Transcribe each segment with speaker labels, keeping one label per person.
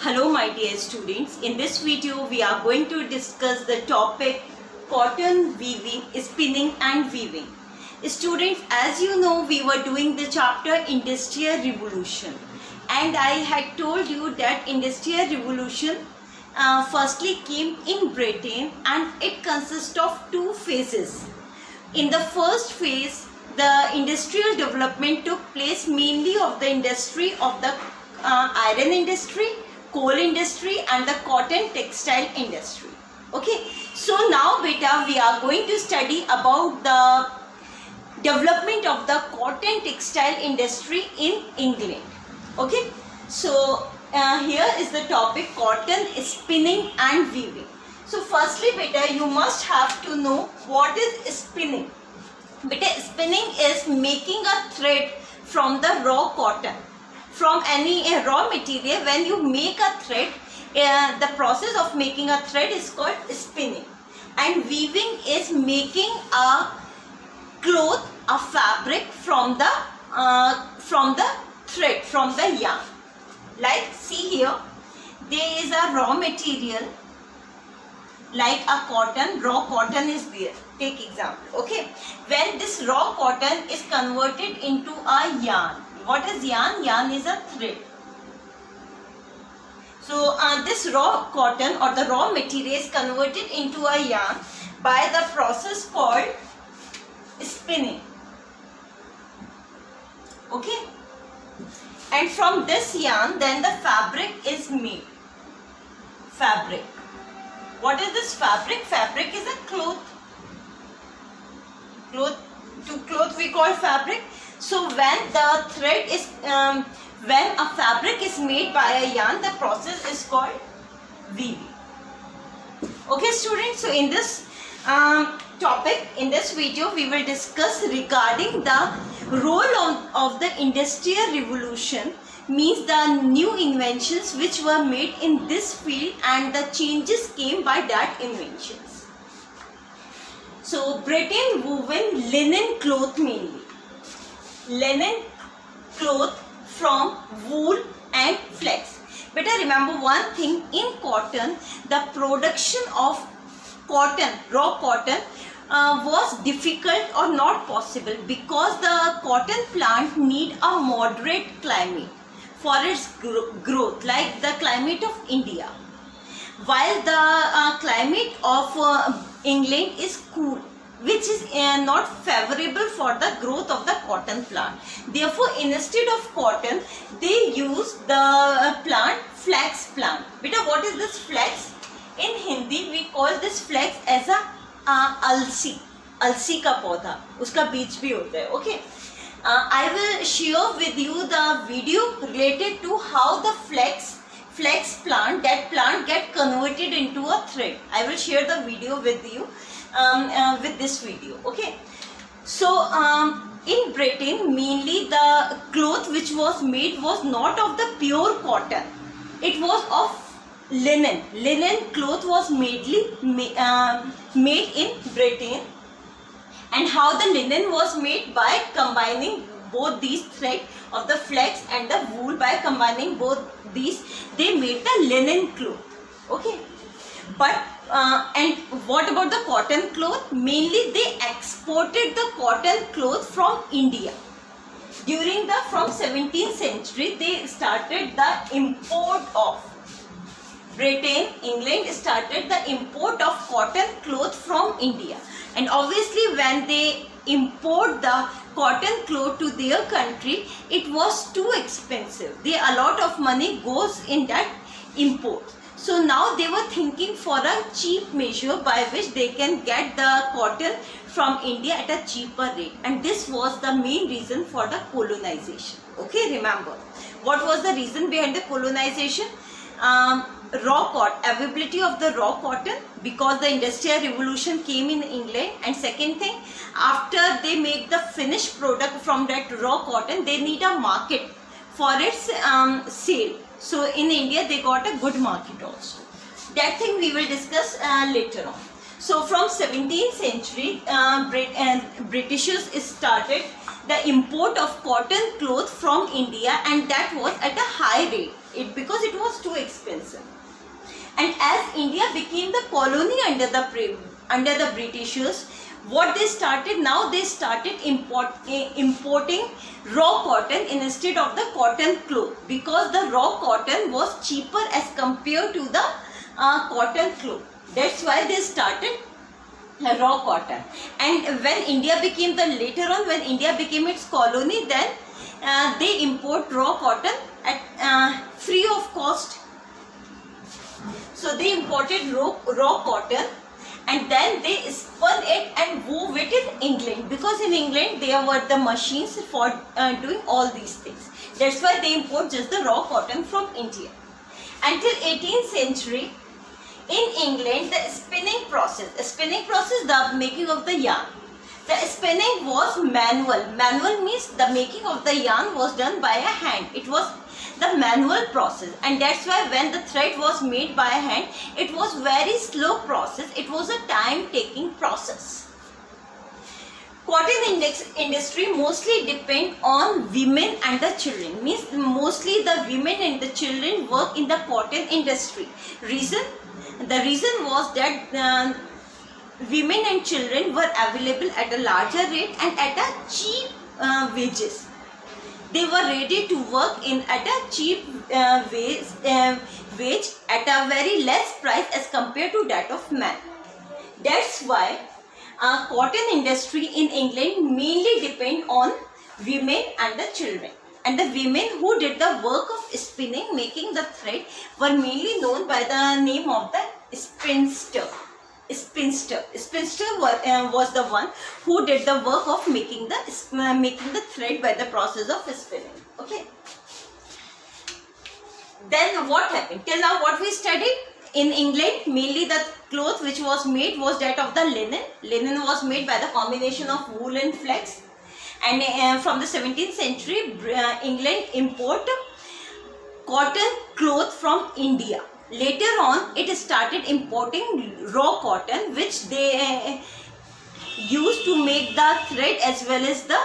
Speaker 1: Hello my dear students, in this video we are going to discuss the topic cotton weaving, spinning and weaving. Students, as you know, we were doing the chapter Industrial Revolution, and I had told you that Industrial Revolution firstly came in Britain, and it consists of two phases. In the first phase, the industrial development took place mainly of the industry of the iron industry, coal industry and the cotton textile industry. Okay, so now beta we are going to study about the development of the cotton textile industry in England. Okay, so here is the topic cotton spinning and weaving. So firstly beta, you must have to know what is spinning. Beta, spinning is making a thread from the raw cotton. From any raw material, when you make a thread, the process of making a thread is called spinning. And weaving is making a cloth, a fabric from the thread, from the yarn. Like see here, there is a raw material like a cotton, raw cotton is there. Take example, okay. When this raw cotton is converted into a yarn, what is yarn? Yarn is a thread. So this raw cotton or the raw material is converted into a yarn by the process called spinning. Okay. And from this yarn then the fabric is made. Fabric. What is this fabric? Fabric is a cloth. Cloth we call fabric. So when the thread is, when a fabric is made by a yarn, the process is called weaving. Okay students, so in this topic, in this video, we will discuss regarding the role of the Industrial Revolution, means the new inventions which were made in this field and the changes came by that inventions. So Britain woven linen cloth mainly. Linen cloth from wool and flax. Better remember one thing, in cotton, the production of cotton, raw cotton was difficult or not possible because the cotton plant need a moderate climate for its growth, like the climate of India, while the climate of England is cool, which is not favorable for the growth of the cotton plant. Therefore, instead of cotton, they use the plant flax plant. Beta, what is this flax? In Hindi, we call this flax as a अलसी. अलसी का पौधा, उसका बीज भी होता है. Okay. I will share with you the video related to how the flax plant, that plant get converted into a thread. I will share the video with you with this video. Okay. So in Britain, mainly the cloth which was made was not of the pure cotton. It was of linen. Linen cloth was made in Britain. And how the linen was made? By combining both these thread of the flax and the wool. By combining both these, they made the linen cloth. Okay. But and what about the cotton cloth? Mainly they exported the cotton cloth from India. During the from 17th century, they started the import of Britain, England started the import of cotton cloth from India. And obviously when they import the cotton cloth to their country, it was too expensive. A lot of money goes in that import. So now they were thinking for a cheap measure by which they can get the cotton from India at a cheaper rate. And this was the main reason for the colonization. Okay, remember. What was the reason behind the colonization? Raw cotton, availability of the raw cotton, because the Industrial Revolution came in England. And second thing, after they make the finished product from that raw cotton, they need a market for its sale. So in India they got a good market also. That thing we will discuss later on. So from 17th century, Britishers started the import of cotton cloth from India, and that was at a high rate. because it was too expensive. And as India became the colony under the Britishers, what they started now, they started importing raw cotton instead of the cotton cloth, because the raw cotton was cheaper as compared to the cotton cloth. That's why they started raw cotton. And when India became later on when India became its colony, then they import raw cotton at free of cost. So they imported raw cotton, and then they spun it and wove it in England, because in England there were the machines for doing all these things. That's why they import just the raw cotton from India. Until 18th century, in England, the spinning process, the making of the yarn. The spinning was manual. Manual means the making of the yarn was done by a hand. It was the manual process, and that's why when the thread was made by hand, it was very slow process. It was a time-taking process. Cotton industry mostly depend on women and the children. Means mostly the women and the children work in the cotton industry. The reason was that women and children were available at a larger rate and at a cheap wages. They were ready to work at a cheap wage at a very less price as compared to that of men. That's why cotton industry in England mainly depend on women and the children. And the women who did the work of spinning, making the thread, were mainly known by the name of the spinster. Spinster was the one who did the work of making the thread by the process of spinning. Okay. Then what happened? Till now what we studied? In England, mainly the cloth which was made was that of the linen. Linen was made by the combination of wool and flax. And from the 17th century, England imported cotton cloth from India. Later on, it started importing raw cotton, which they used to make the thread as well as the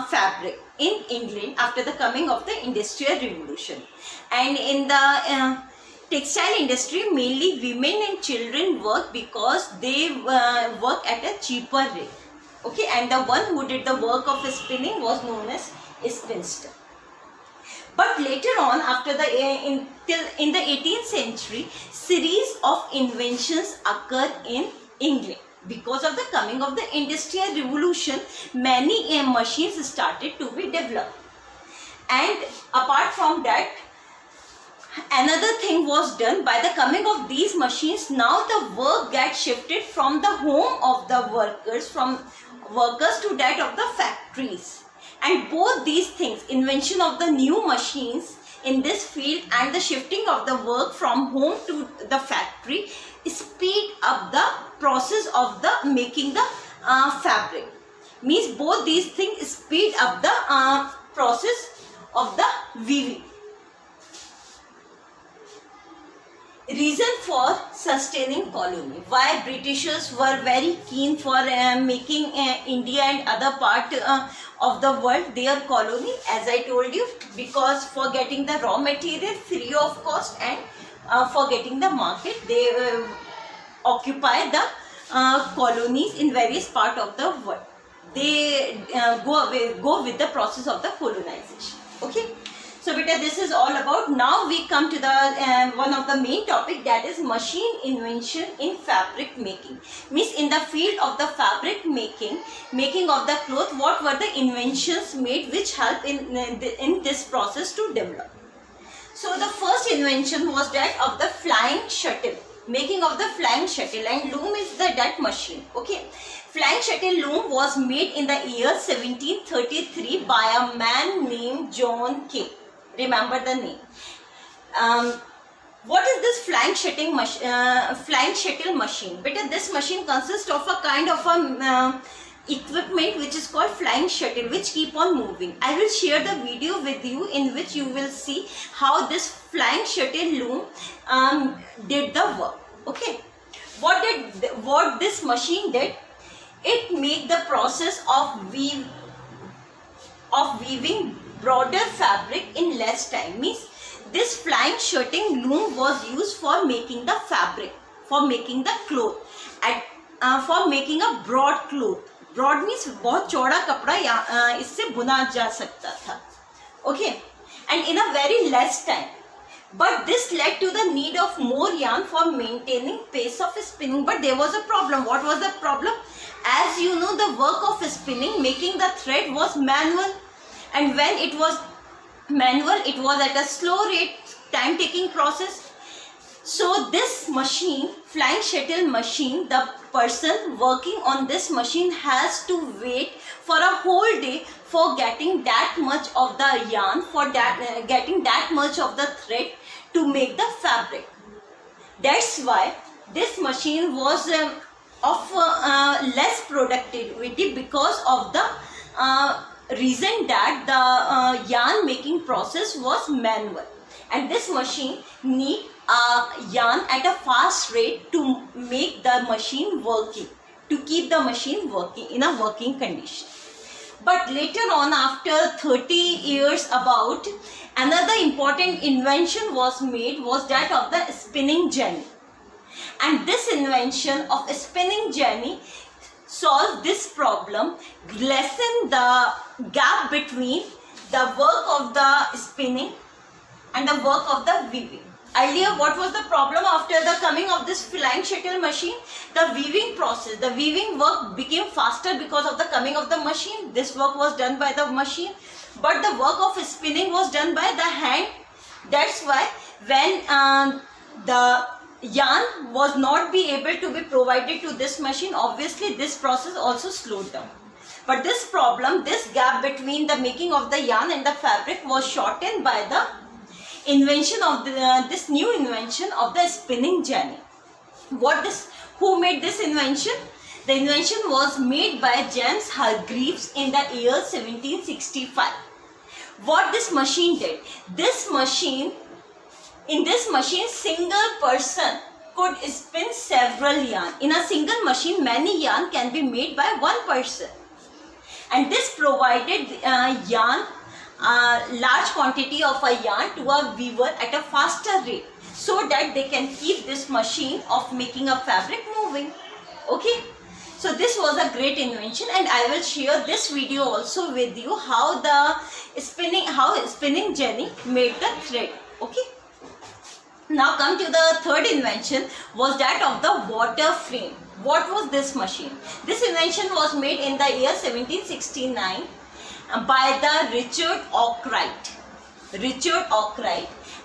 Speaker 1: fabric in England after the coming of the Industrial Revolution. And in the textile industry, mainly women and children work because they work at a cheaper rate. Okay, and the one who did the work of spinning was known as spinster. But later on, after in the 18th century, series of inventions occur in England. Because of the coming of the Industrial Revolution, many machines started to be developed. And apart from that, another thing was done. By the coming of these machines, now the work gets shifted from the home of the workers, from workers to that of the factories. And both these things, invention of the new machines in this field and the shifting of the work from home to the factory, speed up the process of the making the fabric. Means both these things speed up the process of the weaving. Reason for sustaining colony. Why Britishers were very keen for making India and other part of the world their colony, as I told you, because for getting the raw material free of cost and for getting the market, they occupy the colonies in various parts of the world. They go with the process of the colonization. Okay. So beta, this is all about. Now we come to the one of the main topic, that is machine invention in fabric making. Means in the field of the fabric making of the cloth, what were the inventions made which help in this process to develop. So the first invention was that of the flying shuttle. Making of the flying shuttle, and loom is that machine. Okay. Flying shuttle loom was made in the year 1733 by a man named John Kay. Remember the name. What is this flying shuttle machine? But this machine consists of a kind of a equipment which is called flying shuttle, which keep on moving. I will share the video with you in which you will see how this flying shuttle loom did the work. Okay. What this machine did? It made the process of weaving broader fabric in less time. Means this flying shirting loom was used for making the fabric, for making the cloth, for making a broad cloth. Broad means बहुत चौड़ा कपड़ा इससे बुना जा सकता था. Okay, and in a very less time. But this led to the need of more yarn for maintaining pace of spinning. But there was a problem. What was the problem? As you know, the work of spinning, making the thread was manual. And when it was manual, it was at a slow rate, time-taking process. So this machine, flying shuttle machine, the person working on this machine has to wait for a whole day for getting that much of the yarn, for getting that much of the thread to make the fabric. That's why this machine was of less productivity, because of the reason that the yarn making process was manual, and this machine need yarn at a fast rate to make the machine working, to keep the machine working in a working condition. But later on, after 30 years about, another important invention was made, was that of the spinning jenny. And this invention of spinning jenny solved this problem, lessen the gap between the work of the spinning and the work of the weaving. Earlier, what was the problem after the coming of this flying shuttle machine? The weaving process, the weaving work became faster because of the coming of the machine. This work was done by the machine, but the work of spinning was done by the hand. That's why when the yarn was not be able to be provided to this machine, obviously this process also slowed down. But this problem, this gap between the making of the yarn and the fabric was shortened by the invention of this new invention of the spinning jenny. Who made this invention? The invention was made by James Hargreaves in the year 1765. What this machine did? In this machine, single person could spin several yarn. In a single machine, many yarn can be made by one person. And this provided large quantity of a yarn to a weaver at a faster rate, so that they can keep this machine of making a fabric moving. Okay, so this was a great invention, and I will share this video also with you how spinning jenny made the thread. Okay, now come to the third invention, was that of the water frame. What was this machine? This invention was made in the year 1769 by the Richard Arkwright.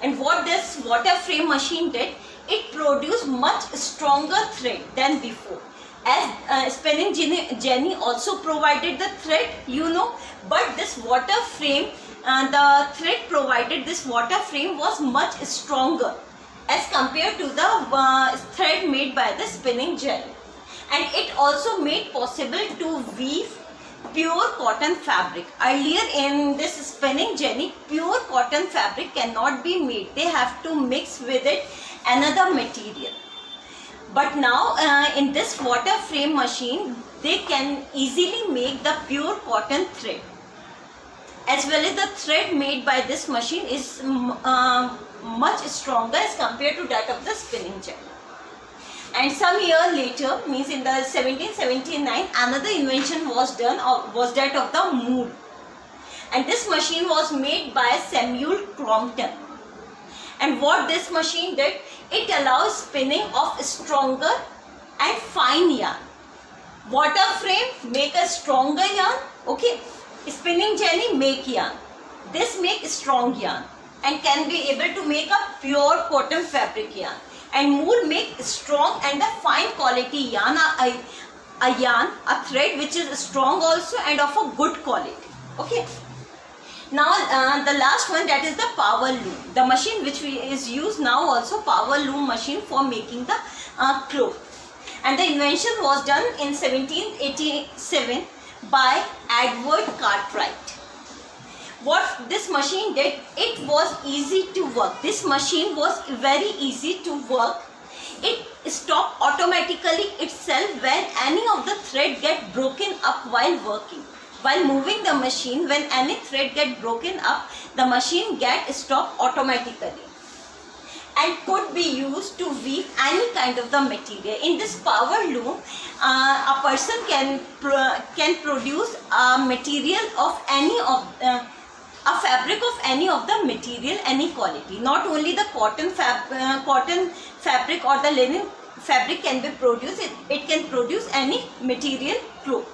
Speaker 1: And what this water frame machine did, it produced much stronger thread than before. As spinning jenny also provided the thread, but this water frame, the thread provided, this water frame was much stronger as compared to the thread made by the spinning jenny. And it also made possible to weave pure cotton fabric. Earlier in this spinning jenny, pure cotton fabric cannot be made. They have to mix with it another material. But now in this water frame machine, they can easily make the pure cotton thread. As well as the thread made by this machine is much stronger as compared to that of the spinning jenny. And some year later, means in the 1779, another invention was done, was that of the mool. And this machine was made by Samuel Crompton. And what this machine did, it allows spinning of stronger and fine yarn. Water frame make a stronger yarn, okay. Spinning jenny make yarn. This make strong yarn and can be able to make a pure cotton fabric yarn. And mool make strong and the fine quality yarn, a thread which is strong also and of a good quality. Okay. Now the last one, that is the power loom. The machine which is used now also, power loom machine for making the cloth. And the invention was done in 1787 by Edward Cartwright. What this machine did, it was easy to work. This machine was very easy to work. It stopped automatically itself when any of the thread get broken up while working. While moving the machine, when any thread get broken up, the machine get stopped automatically and could be used to weave any kind of the material. In this power loom, a person can produce a material of any of a fabric of any of the material, any quality. Not only the cotton fabric or the linen fabric can be produced, it can produce any material cloth.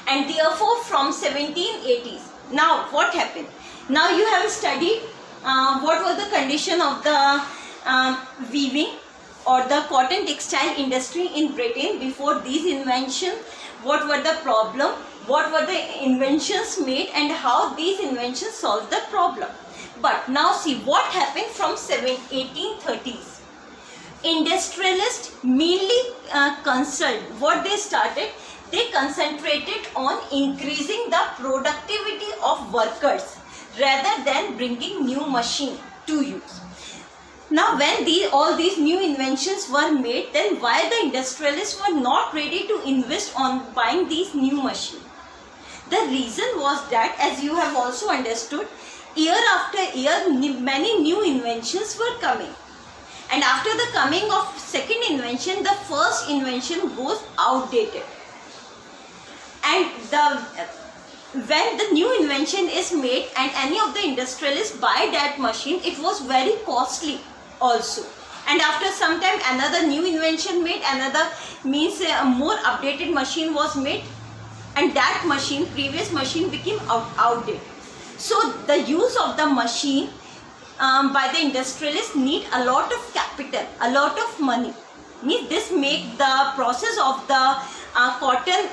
Speaker 1: And therefore from 1780s, now what happened? Now you have studied what was the condition of the weaving or the cotton textile industry in Britain before these inventions. What were the problem, what were the inventions made, and how these inventions solved the problem. But now see what happened from 1830s. Industrialists mainly what they started, they concentrated on increasing the productivity of workers rather than bringing new machine to use. Now when all these new inventions were made, then why the industrialists were not ready to invest on buying these new machines? The reason was that, as you have also understood, year after year many new inventions were coming. And after the coming of second invention, the first invention goes outdated. And when the new invention is made and any of the industrialists buy that machine, it was very costly also. And after some time another new invention made, another means a more updated machine was made, and that machine, previous machine, became outdated. So the use of the machine by the industrialists need a lot of capital, a lot of money. This make the process of the cotton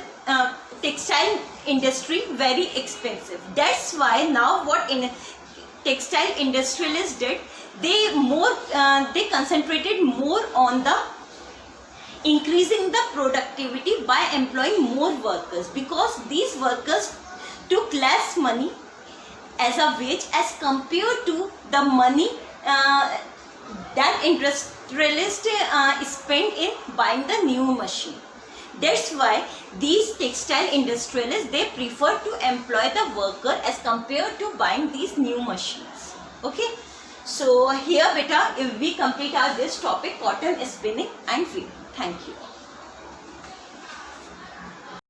Speaker 1: textile industry very expensive. That's why now what textile industrialists did, they concentrated more on the increasing the productivity by employing more workers, because these workers took less money as a wage as compared to the money that industrialists spent in buying the new machine. That's why these textile industrialists, they prefer to employ the worker as compared to buying these new machines. Okay, so here beta, if we complete this topic, cotton spinning and weaving. Thank you.